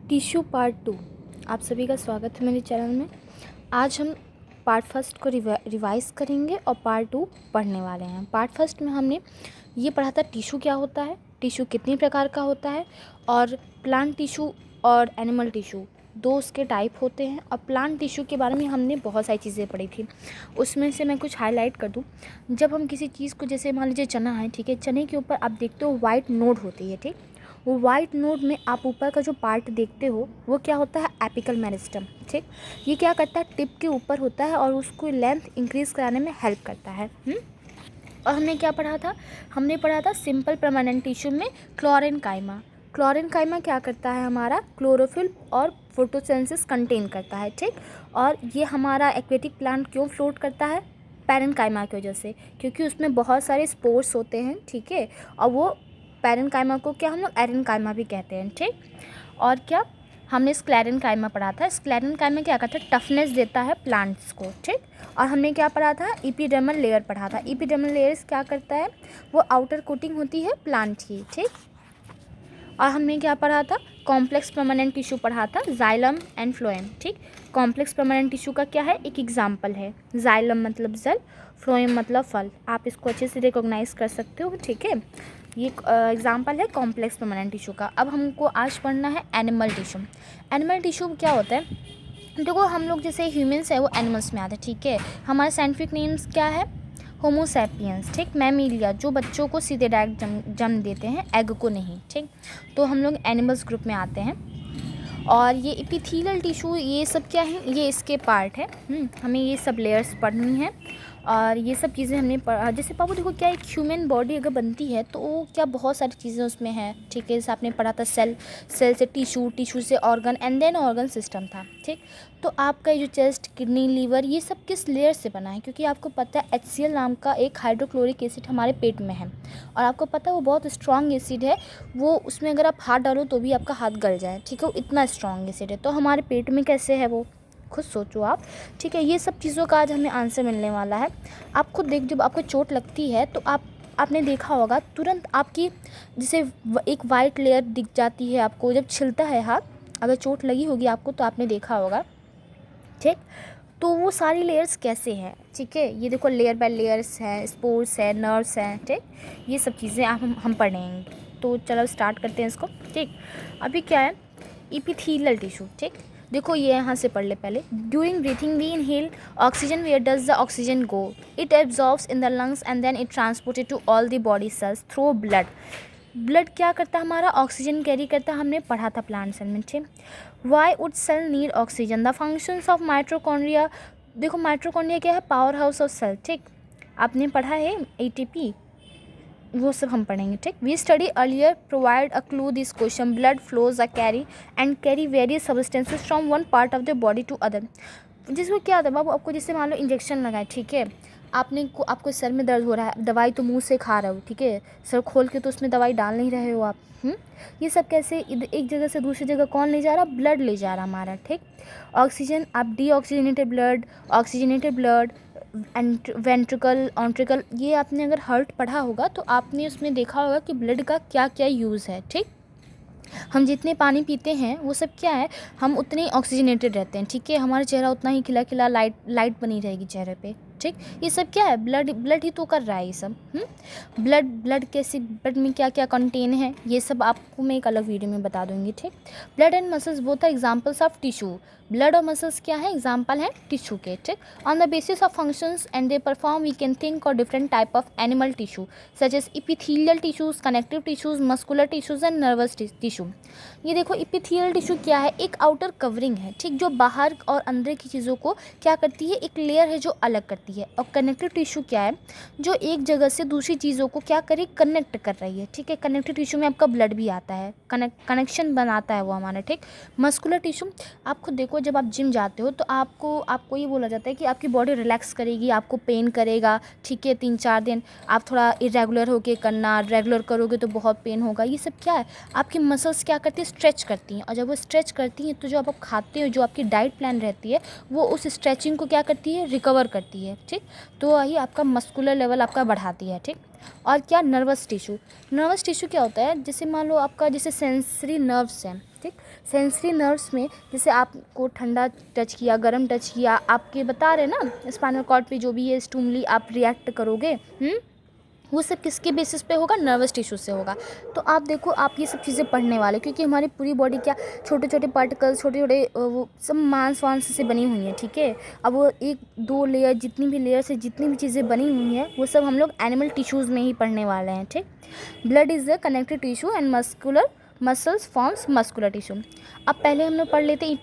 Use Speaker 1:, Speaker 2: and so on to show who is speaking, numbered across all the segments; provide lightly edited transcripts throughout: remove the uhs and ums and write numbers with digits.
Speaker 1: Tissue part 2। आप सभी का स्वागत है मेरे चैनल में। आज हम पार्ट फर्स्ट को रिवाइज़ करेंगे और पार्ट 2 पढ़ने वाले हैं। पार्ट फर्स्ट में हमने ये पढ़ा था टिश्यू क्या होता है, टिश्यू कितने प्रकार का होता है, और प्लांट टिश्यू और एनिमल टिश्यू दो उसके टाइप होते हैं। और प्लांट टिश्यू के बारे में हमने बहुत सारी चीज़ें पढ़ी थी, उसमें से मैं कुछ हाईलाइट कर दूँ। जब हम किसी चीज़ को, जैसे मान लीजिए चना है, ठीक है, चने के ऊपर आप देखते हो वाइट नोड होती है, ठीक। वो वाइट नोड में आप ऊपर का जो पार्ट देखते हो वो क्या होता है, एपिकल मेरिस्टम, ठीक। ये क्या करता है, टिप के ऊपर होता है और उसको लेंथ इंक्रीज़ कराने में हेल्प करता है। और हमने क्या पढ़ा था, हमने पढ़ा था सिंपल परमानेंट टिश्यू में क्लोरेनकाइमा। क्लोरेनकाइमा क्या करता है, हमारा क्लोरोफिल और फोटोसिंथेसिस कंटेन करता है, ठीक। और ये हमारा एक्वेटिक प्लांट क्यों फ्लोट करता है, पैरेन्काइमा की वजह से, क्योंकि उसमें बहुत सारे स्पोर्स होते हैं, ठीक है। और वो पैरेन्काइमा को क्या हम लोग एरेन्काइमा भी कहते हैं, ठीक। और क्या हमने स्क्लेरेन्काइमा पढ़ा था। स्क्लेरेन्काइमा क्या करता है, टफनेस देता है प्लांट्स को, ठीक। और हमने क्या पढ़ा था, एपिडर्मल लेयर पढ़ा था। एपिडर्मल लेयर्स क्या करता है, वो आउटर कोटिंग होती है प्लांट की, ठीक। और हमने क्या पढ़ा था, कॉम्प्लेक्स परमानेंट टिश्यू पढ़ा था, जाइलम एंड फ्लोएम, ठीक। कॉम्प्लेक्स परमानेंट टिश्यू का क्या है, एक एग्जाम्पल है, जाइलम मतलब जल, फ्लोएम मतलब फल। आप इसको अच्छे से रिकॉग्नाइज कर सकते हो, ठीक है। ये एग्जाम्पल है कॉम्प्लेक्स परमानेंट टिश्यू का। अब हमको आज पढ़ना है एनिमल टिश्यू। एनिमल टिश्यू क्या होता है, देखो हम लोग जैसे ह्यूमंस है वो एनिमल्स में आते हैं, ठीक है। हमारे साइंटिफिक नेम्स क्या है, होमो सैपियंस, ठीक। मैमीलिया, जो बच्चों को सीधे डायरेक्ट जन्म देते हैं, एग को नहीं, ठीक। तो हम लोग एनिमल्स ग्रुप में आते हैं। और ये एपिथेलियल टिश्यू, ये सब क्या है, ये इसके पार्ट है। हमें ये सब लेयर्स पढ़नी है और ये सब चीज़ें हमने जैसे पापा देखो क्या, एक ह्यूमन बॉडी अगर बनती है तो वो क्या बहुत सारी चीज़ें उसमें हैं, ठीक है। जैसे आपने पढ़ा था सेल, सेल से टिश्यू, टिश्यू से organ and then organ system था, ठीक। तो आपका ये जो चेस्ट, किडनी, लीवर, ये सब किस लेयर से बना है, क्योंकि आपको पता है HCl नाम का एक हाइड्रोक्लोरिक एसिड हमारे पेट में है और आपको पता है वो बहुत स्ट्रॉन्ग एसिड है। वो उसमें अगर आप हाथ डालो तो भी आपका हाथ गल जाए, ठीक है, वो इतना स्ट्रॉन्ग एसिड है। तो हमारे पेट में कैसे है वो खुद सोचो आप, ठीक है। ये सब चीज़ों का आज हमें आंसर मिलने वाला है। आप खुद देख, जब आपको चोट लगती है तो आपने देखा होगा तुरंत आपकी जैसे एक वाइट लेयर दिख जाती है आपको, जब छिलता है हाथ, अगर चोट लगी होगी आपको तो आपने देखा होगा, ठीक। तो वो सारी लेयर्स कैसे हैं, ठीक है। ये देखो लेयर बाय लेयर्स हैं, स्पोर्स है, नर्व्स हैं, ठीक। ये सब चीज़ें आप हम पढ़ेंगे। तो चलो स्टार्ट करते हैं इसको, ठीक। अभी क्या है, एपिथेलियल टिश्यू, ठीक। देखो ये यहाँ से पढ़ ले पहले। During breathing we inhale oxygen, where does the oxygen go, it absorbs in the lungs and then it transported to all the body cells through blood. Blood क्या करता है, हमारा ऑक्सीजन कैरी करता है, हमने पढ़ा था प्लांट सेल में, ठीक। Why would cell need oxygen, the functions of mitochondria. देखो माइटोकॉन्ड्रिया क्या है, पावर हाउस ऑफ सेल, ठीक। आपने पढ़ा है ATP, वो सब हम पढ़ेंगे, ठीक। We study earlier provide a clue this question, blood flows a carry various substances from one part of the body to other. जिसमें क्या होता है बाबू, आपको जैसे मान लो इंजेक्शन लगाए, ठीक है, आपको सर में दर्द हो रहा है, दवाई तो मुंह से खा रहे हो, ठीक है, सर खोल के तो उसमें दवाई डाल नहीं रहे हो आप। ये सब कैसे, एक जगह से दूसरी जगह कौन ले जा रहा, ब्लड ले जा रहा हमारा, ठीक। ऑक्सीजन, आप deoxygenated blood, oxygenated blood, ventricle, auricle, ये आपने अगर हर्ट पढ़ा होगा तो आपने उसमें देखा होगा कि ब्लड का क्या क्या यूज़ है, ठीक। हम जितने पानी पीते हैं वो सब क्या है, हम उतने ही ऑक्सीजनेटेड रहते हैं, ठीक है। हमारा चेहरा उतना ही खिला खिला लाइट बनी रहेगी चेहरे पे, ठीक। ये सब क्या है, ब्लड ही तो कर रहा है ये सब। ब्लड कैसे, ब्लड में क्या क्या कंटेन है, ये सब आपको मैं एक अलग वीडियो में बता दूंगी, ठीक। Blood and muscles both are examples of tissue. Blood और मसल्स क्या है, एग्जाम्पल है टिश्यू के, ठीक। On the basis of functions and they perform we can think और different type of animal tissue such as epithelial tissues, connective tissues, muscular tissues and nervous tissue. ये देखो epithelial tissue क्या है, एक outer covering है, ठीक, जो बाहर और अंदर की चीज़ों को क्या करती है, एक लेयर है जो अलग करती है। और कनेक्टिव टिश्यू क्या है, जो एक जगह से दूसरी चीज़ों को क्या करे, कनेक्ट कर रही है, ठीक है। कनेक्टिव टिश्यू में आपका ब्लड भी आता है, कनेक्शन बनाता है वो हमारा, ठीक। मस्कुलर टिश्यू, आप खुद देखो जब आप जिम जाते हो तो आपको ये बोला जाता है कि आपकी बॉडी रिलैक्स करेगी, आपको पेन करेगा, ठीक है, 3-4 दिन आप थोड़ा इरेगुलर होके करना, रेगुलर करोगे तो बहुत पेन होगा। ये सब क्या है, आपकी मसल्स क्या करती है, स्ट्रेच करती हैं। और जब वो स्ट्रेच करती हैं तो जो आप खाते हो, जो आपकी डाइट प्लान रहती है, वो उस स्ट्रेचिंग को क्या करती है, रिकवर करती है, ठीक। तो वही आपका मस्कुलर लेवल आपका बढ़ाती है, ठीक। और क्या, नर्वस टिश्यू। नर्वस टिश्यू क्या होता है, जैसे मान लो आपका जैसे सेंसरी नर्व्स हैं, ठीक। सेंसरी नर्व्स में जैसे आपको ठंडा टच किया, गर्म टच किया, आपके बता रहे ना स्पाइनल कॉर्ड पे जो भी है स्टिमुली आप रिएक्ट करोगे, वो सब किसके बेसिस पे होगा? नर्वस टिश्यू से होगा। तो आप देखो, आप ये सब चीज़ें पढ़ने वाले, क्योंकि हमारी पूरी बॉडी क्या छोटे छोटे पार्टिकल्स, छोटे छोटे वो सब मांस वांस से बनी हुई हैं, ठीक है। अब वो एक दो लेयर, जितनी भी लेयर से जितनी भी चीज़ें बनी हुई हैं वो सब हम लोग एनिमल टिश्यूज़ में ही पढ़ने वाले हैं, ठीक। Blood is the connective tissue and muscles forms muscular tissue. अब पहले हम लोग पढ़ लेते हैं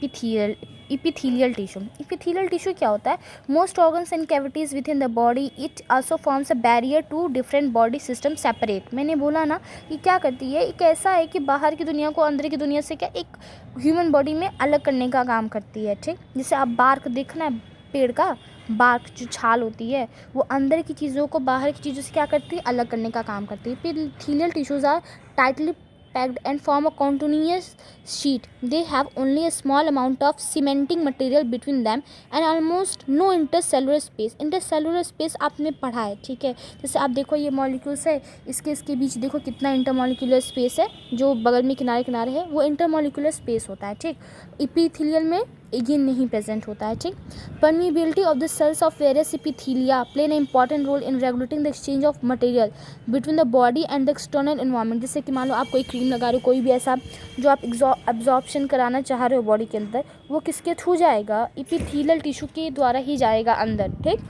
Speaker 1: इपिथीलियल टिश्यू। इपिथीलियल टिश्यू क्या होता है? Most organs and cavities within the body, it also forms a barrier to different body system separate. मैंने बोला ना कि क्या करती है, एक ऐसा है कि बाहर की दुनिया को अंदर की दुनिया से क्या एक ह्यूमन बॉडी में अलग करने का काम करती है, ठीक। जैसे आप बार्क देखना है पेड़ का, बार्क जो छाल होती है वो अंदर की चीज़ों को बाहर की चीज़ों से क्या करती है? अलग करने का काम करती है। Epithelial tissues are tightly packed and form a continuous sheet. They have only a small amount of cementing material between them and almost no intercellular space. Intercellular space आपने पढ़ा है, ठीक है। जैसे आप देखो ये मॉलिक्यूल्स है, इसके बीच देखो कितना इंटरमॉलिक्यूलर स्पेस है, जो बगल में किनारे किनारे है वो इंटरमॉलिक्यूलर स्पेस होता है, ठीक। इपिथेलियल में ये नहीं प्रेजेंट होता है, ठीक। Permeability of the cells of various epithelia play an important role in regulating the exchange of material between the body and the external environment. जैसे कि मान लो आप कोई क्रीम लगा रहे हो, कोई भी ऐसा जो आप एब्जॉर्प्शन कराना चाह रहे हो बॉडी के अंदर, वो किसके थ्रू जाएगा? इपिथेलियल टिश्यू के द्वारा ही जाएगा अंदर, ठीक।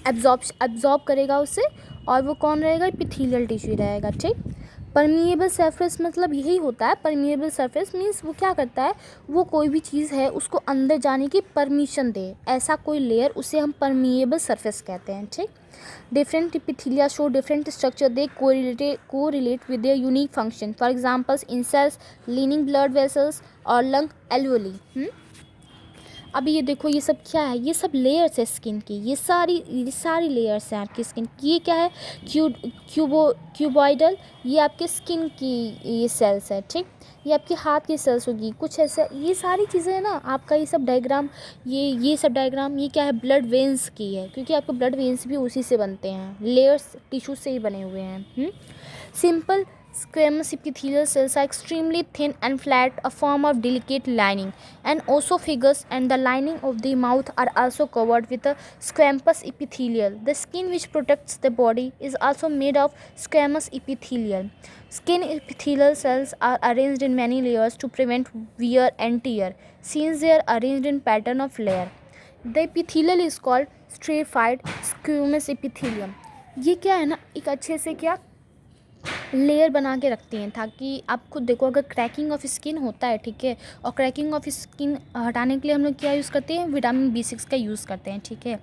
Speaker 1: एब्जॉर्ब करेगा उसे, और वो कौन रहेगा? इपिथेलियल टिश्यू रहेगा, ठीक। परमिएबल सरफेस मतलब यही होता है। परमिएबल सरफेस मीन्स वो क्या करता है, वो कोई भी चीज़ है उसको अंदर जाने की परमिशन दे, ऐसा कोई लेयर, उसे हम परमिएबल सरफेस कहते हैं, ठीक। Different epithelia show different structure, they correlate with their unique function. For examples in cells, lining blood vessels और लंग एल्वोली। अभी ये देखो, ये सब क्या है? ये सब लेयर्स है स्किन की, ये सारी लेयर्स हैं आपकी स्किन की। ये क्या है? क्यूबॉइडल, ये आपके स्किन की ये सेल्स है, ठीक। ये आपके हाथ की सेल्स होगी, कुछ ऐसा, ये सारी चीज़ें हैं ना आपका। ये सब डायग्राम, ये सब डायग्राम, ये क्या है? ब्लड वेन्स की है, क्योंकि आपके ब्लड वेन्स भी उसी से बनते हैं, लेयर्स टिश्यू से ही बने हुए हैं। Simple squamous epithelial cells are extremely thin and flat, a form of delicate lining. And esophagus and the lining of the mouth are also covered with a squamous epithelial. The skin which protects the body is also made of squamous epithelial. Skin epithelial cells are arranged in many layers to prevent wear and tear, since they are arranged in pattern of layer. The epithelial is called stratified squamous epithelium. ये क्या है ना, एक अच्छे से क्या layer बना के रखती हैं, ताकि आप खुद देखो, अगर क्रैकिंग ऑफ स्किन होता है, ठीक है, और क्रैकिंग ऑफ स्किन हटाने के लिए हम लोग क्या यूज़ करते हैं? विटामिन B6 का यूज़ करते हैं, ठीक है।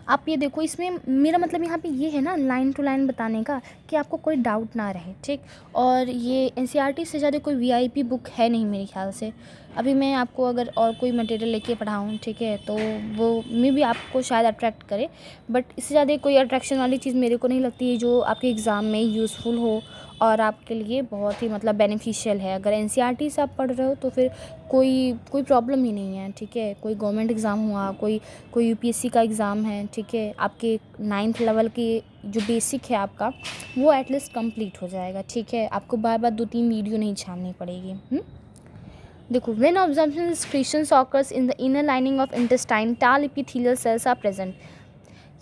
Speaker 1: आप ये देखो, इसमें मेरा मतलब यहाँ पे ये है ना लाइन टू लाइन बताने का, कि आपको कोई डाउट ना रहे, ठीक। और ये NCERT से ज़्यादा कोई VIP बुक है नहीं मेरे ख्याल से। अभी मैं आपको अगर और कोई मटेरियल लेके पढ़ाऊँ, ठीक है, तो वो मे भी आपको शायद अट्रैक्ट करे, बट इससे ज़्यादा कोई अट्रैक्शन वाली चीज़ मेरे को नहीं लगती है जो आपके एग्ज़ाम में यूज़फुल हो और आपके लिए बहुत ही मतलब बेनिफिशियल है। अगर NCERT से आप पढ़ रहे हो तो फिर कोई प्रॉब्लम ही नहीं है, ठीक है। कोई गवर्नमेंट एग्ज़ाम हुआ, कोई UPSC का एग्ज़ाम है, ठीक है, आपके 9th लेवल की जो बेसिक है आपका, वो एटलीस्ट कंप्लीट हो जाएगा, ठीक है। आपको बार बार 2-3 वीडियो नहीं छाननी पड़ेगी। देखो, when observation secretions occurs in the inner lining of intestine, tall epithelial cells are present.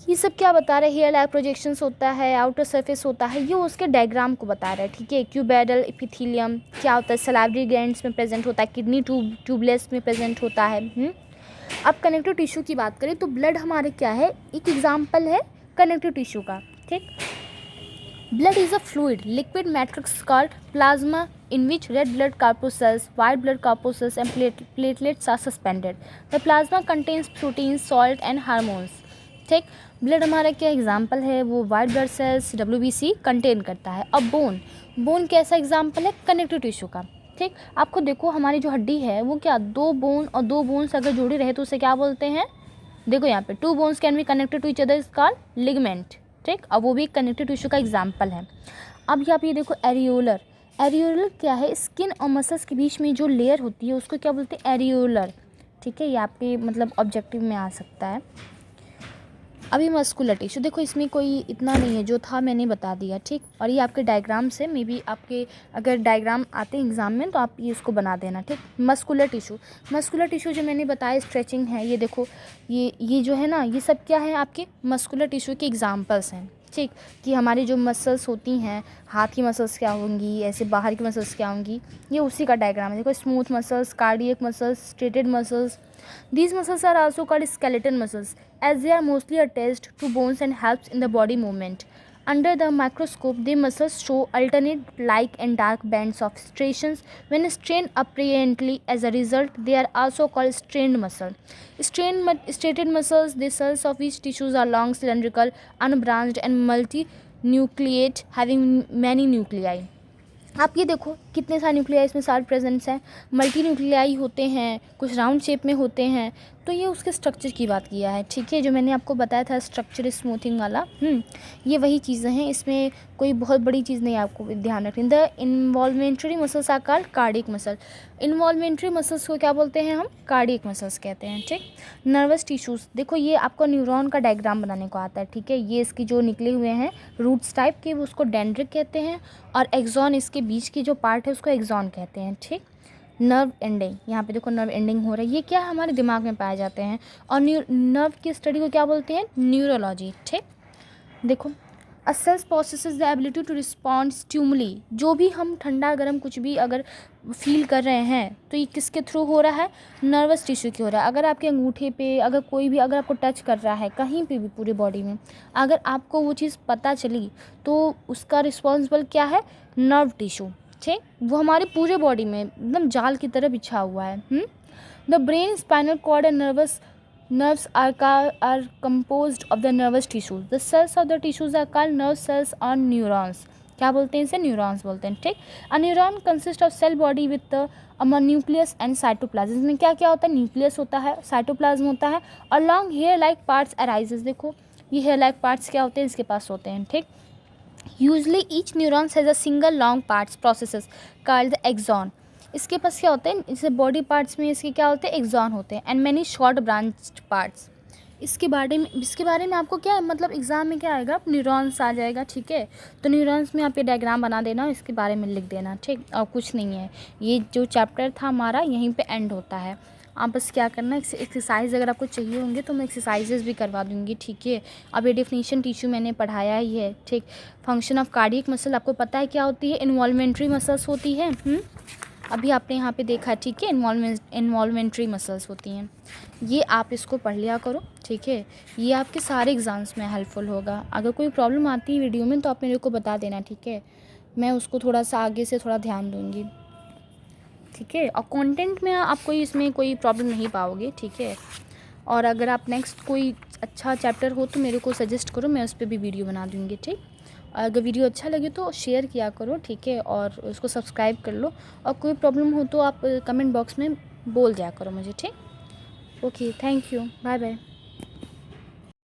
Speaker 1: ये सब क्या बता रहे हैं? हेयर लाइक प्रोजेक्शंस होता है, आउटर सरफेस होता है, ये उसके डायग्राम को बता रहा है, ठीक है। क्यूबैडल एपिथेलियम क्या होता है? सलाइवरी ग्लैंड्स में प्रेजेंट होता है, किडनी ट्यूबलेस में प्रेजेंट होता है। अब कनेक्टिव टिश्यू की बात करें तो ब्लड हमारे क्या है? एक एग्जाम्पल है कनेक्टिव टिश्यू का, ठीक। Blood is a fluid, liquid matrix called plasma in which red blood corpuscles, white blood corpuscles and platelets are suspended. The plasma contains proteins, salt and hormones. ठीक, blood हमारा क्या example है? वो white blood cells WBC contain करता है। अब bone कैसा example है? कनेक्टिव टिश्यू का, ठीक। आपको देखो, हमारी जो हड्डी है वो क्या, 2 बोन और 2 बोन्स अगर जुड़ी रहे तो उसे क्या बोलते हैं? देखो यहाँ पे 2 bones can be connected to each other is called ligament, ठीक। अब वो भी एक कनेक्टिव टिश्यू का एग्जाम्पल है। अब यहाँ पे ये देखो एरियोलर क्या है? स्किन और मसल्स के बीच में जो लेयर होती है उसको क्या बोलते हैं? एरियोलर, ठीक है। ये आपके मतलब ऑब्जेक्टिव में आ सकता है। अभी मस्कुलर टिश्यू देखो, इसमें कोई इतना नहीं है, जो था मैंने बता दिया, ठीक। और ये आपके डायग्राम से मे बी आपके अगर डायग्राम आते हैं एग्जाम में तो आप ये इसको बना देना, ठीक। मस्कुलर टिश्यू जो मैंने बताया स्ट्रेचिंग है, ये देखो ये जो है ना, ये सब क्या है आपके मस्कुलर टिश्यू के एग्जाम्पल्स हैं, ठीक। कि हमारी जो मसल्स होती हैं, हाथ की मसल्स क्या होंगी, ऐसे बाहर की मसल्स क्या होंगी, ये उसी का डायग्राम है। देखो smooth muscles, cardiac muscles, striated muscles, these muscles are also called skeletal muscles as they are mostly attached to bones and helps in the body movement. Under the microscope, the muscles show alternate light and dark bands of striations when strained apparently. As a result, they are also called strained muscle. Striated muscles, the cells of each tissues are long, cylindrical, unbranched and multinucleate, having many nuclei. आप ये देखो कितने सारे nuclei इसमें सारे presents हैं, multi nuclei होते हैं, कुछ राउंड शेप में होते हैं। तो ये उसके स्ट्रक्चर की बात किया है, ठीक है। जो मैंने आपको बताया था स्ट्रक्चर स्मूथिंग वाला, ये वही चीज़ें हैं, इसमें कोई बहुत बड़ी चीज़ नहीं है, आपको ध्यान रखनी। The involuntary muscles are called cardiac muscle. Involuntary muscles को क्या बोलते हैं हम? कार्डियक मसल्स कहते हैं, ठीक। नर्वस टिश्यूज़, देखो ये आपको न्यूरॉन का डायग्राम बनाने को आता है, ठीक है। ये इसकी जो निकले हुए हैं रूट्स टाइप के, वो उसको डेंड्रिक कहते हैं, और एक्सॉन इसके बीच की जो पार्ट है उसको एक्सॉन कहते हैं, ठीक। नर्व एंडिंग, यहाँ पे देखो नर्व एंडिंग हो रहा है, ये क्या है? हमारे दिमाग में पाए जाते हैं। और नर्व की स्टडी को क्या बोलते हैं? न्यूरोलॉजी, ठीक। देखो a cells possesses the ability to respond stimuli, जो भी हम ठंडा गर्म कुछ भी अगर फील कर रहे हैं तो ये किसके थ्रू हो रहा है? नर्वस टिश्यू की हो रहा है। अगर आपके अंगूठे पे अगर कोई भी अगर आपको टच कर रहा है कहीं पे भी पूरे बॉडी में, अगर आपको वो चीज़ पता चली तो उसका रिस्पॉन्सिबल क्या है? नर्व टिश्यू, ठीक। वो हमारे पूरे बॉडी में एकदम जाल की तरह बिछा हुआ है। The brain, spinal cord and nerves are composed of the nervous tissues. The cells of the tissues are called nerve cells or neurons. क्या बोलते हैं इसे? न्यूरॉन्स बोलते हैं, ठीक। A neuron consist of cell body with nucleus and cytoplasm. इसमें क्या क्या होता है? न्यूक्लियस होता है, साइटोप्लाज्म होता है, और long hair like parts arises. देखो ये हेयर लाइक पार्ट्स क्या होते हैं? इसके पास होते हैं, ठीक। Usually each neurons has a single long parts processes called the axon. इसके पास क्या होते हैं? इससे बॉडी पार्ट्स में इसके क्या होते हैं? एक्सॉन होते हैं, and many short branched parts. इसके बारे में आपको क्या मतलब एग्जाम में क्या आएगा? न्यूरॉन्स आ जाएगा, ठीक है। तो न्यूरॉन्स में आप ये डायग्राम बना देना, इसके बारे में लिख देना, ठीक। और कुछ नहीं है, ये जो चैप्टर था हमारा यहीं पे एंड होता है। आप बस क्या करना, एक्सरसाइज अगर आपको चाहिए होंगे तो मैं एक्सरसाइजेस भी करवा दूँगी, ठीक है। अब ये डेफिनेशन टिश्यू मैंने पढ़ाया ही है, ठीक। फंक्शन ऑफ कार्डियक मसल आपको पता है क्या होती है? इन्वॉल्वेंट्री मसल्स होती है, अभी आपने यहाँ पे देखा, ठीक है। इन्वॉल्वेंट्री मसल्स होती हैं, ये आप इसको पढ़ लिया करो, ठीक है। ये आपके सारे एग्ज़ाम्स में हेल्पफुल होगा। अगर कोई प्रॉब्लम आती है वीडियो में तो आप मेरे को बता देना, ठीक है। मैं उसको थोड़ा सा आगे से थोड़ा ध्यान दूँगी, ठीक है। और कंटेंट में आपको इसमें कोई प्रॉब्लम नहीं पाओगे, ठीक है। और अगर आप नेक्स्ट कोई अच्छा चैप्टर हो तो मेरे को सजेस्ट करो, मैं उस पर भी वीडियो बना दूँगी, ठीक। अगर वीडियो अच्छा लगे तो शेयर किया करो, ठीक है, और उसको सब्सक्राइब कर लो। और कोई प्रॉब्लम हो तो आप कमेंट बॉक्स में बोल दिया करो मुझे, ठीक। Okay, thank you, bye bye.